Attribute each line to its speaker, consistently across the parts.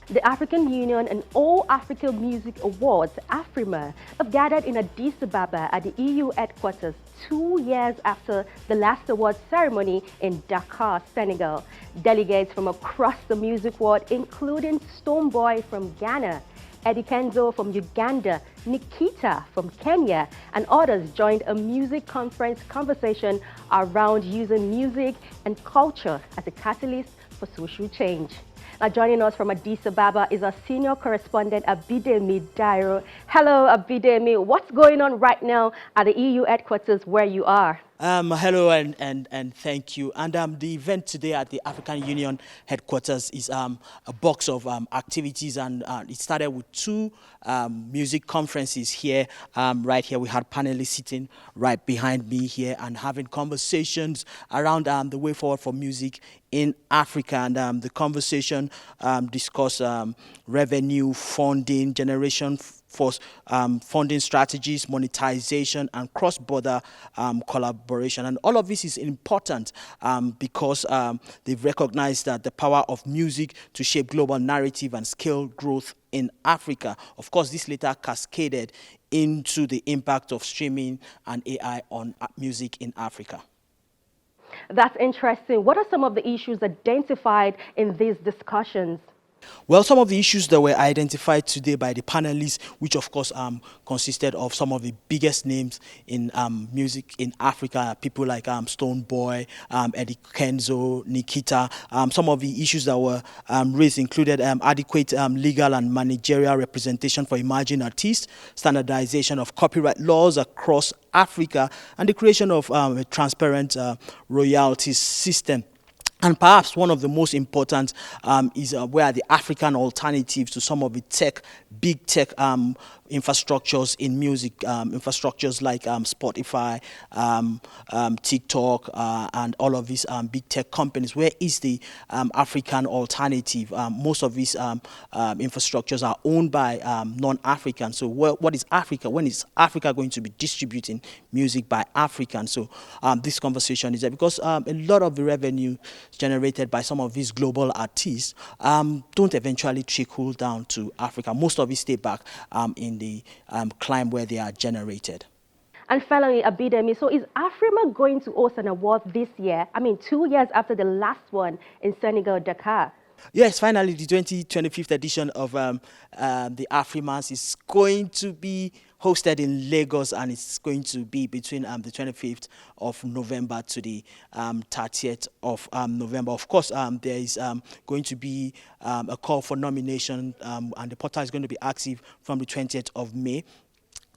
Speaker 1: The African Union and All Africa Music Awards, AFRIMA, have gathered in Addis Ababa at the EU headquarters 2 years after the last awards ceremony in Dakar, Senegal. Delegates from across the music world, including Stonebwoy from Ghana, Addis from Uganda, Nikita from Kenya, and others joined a music conference conversation around using music and culture as a catalyst for social change. Now, joining us from Addis Ababa is our senior correspondent, Abidemi Dairo. Hello, Abidemi. What's going on right now at the EU headquarters where you are?
Speaker 2: Hello and thank you. And the event today at the African Union headquarters is a box of activities, and it started with two music conferences here. Right here, we had panelists sitting right behind me here and having conversations around the way forward for music in Africa. And the conversation discussed revenue, funding, generation for funding strategies, monetization, and cross-border collaboration. And all of this is important because they've recognized that the power of music to shape global narrative and scale growth in Africa. Of course, this later cascaded into the impact of streaming and AI on music in Africa.
Speaker 1: That's interesting. What are some of the issues identified in these discussions?
Speaker 2: Well, some of the issues that were identified today by the panelists, which of course consisted of some of the biggest names in music in Africa, people like Stonebwoy, Eddie Kenzo, Nikita. Some of the issues that were raised included adequate legal and managerial representation for emerging artists, standardization of copyright laws across Africa, and the creation of a transparent royalties system. And perhaps one of the most important is where are the African alternatives to some of the big tech infrastructures in music, infrastructures like Spotify, TikTok, and all of these big tech companies. Where is the African alternative? Most of these infrastructures are owned by non-Africans. So what is Africa? When is Africa going to be distributing music by Africans? So this conversation is there because a lot of the revenue generated by some of these global artists don't eventually trickle down to Africa. Most of it stay back in the climb where they are generated.
Speaker 1: And finally, Abidemi, so is AFRIMA going to host an award this year? I mean, 2 years after the last one in Senegal, Dakar.
Speaker 2: Yes, finally, the 25th edition of the AFRIMAs is going to be hosted in Lagos, and it's going to be between the 25th of November to the 30th of November. Of course, there is going to be a call for nomination, and the portal is going to be active from the 20th of May.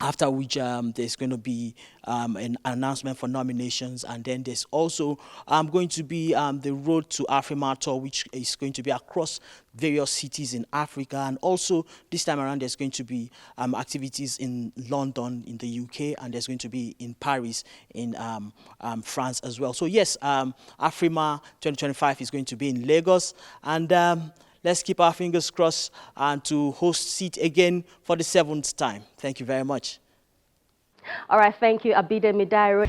Speaker 2: After which there's going to be an announcement for nominations, and then there's also going to be the Road to AFRIMA tour, which is going to be across various cities in Africa, and also this time around there's going to be activities in London in the UK, and there's going to be in Paris in France as well. So yes, AFRIMA 2025 is going to be in Lagos, and let's keep our fingers crossed and to host it again for the 7th time. Thank you very much.
Speaker 1: All right, thank you, Abidemi Dairo.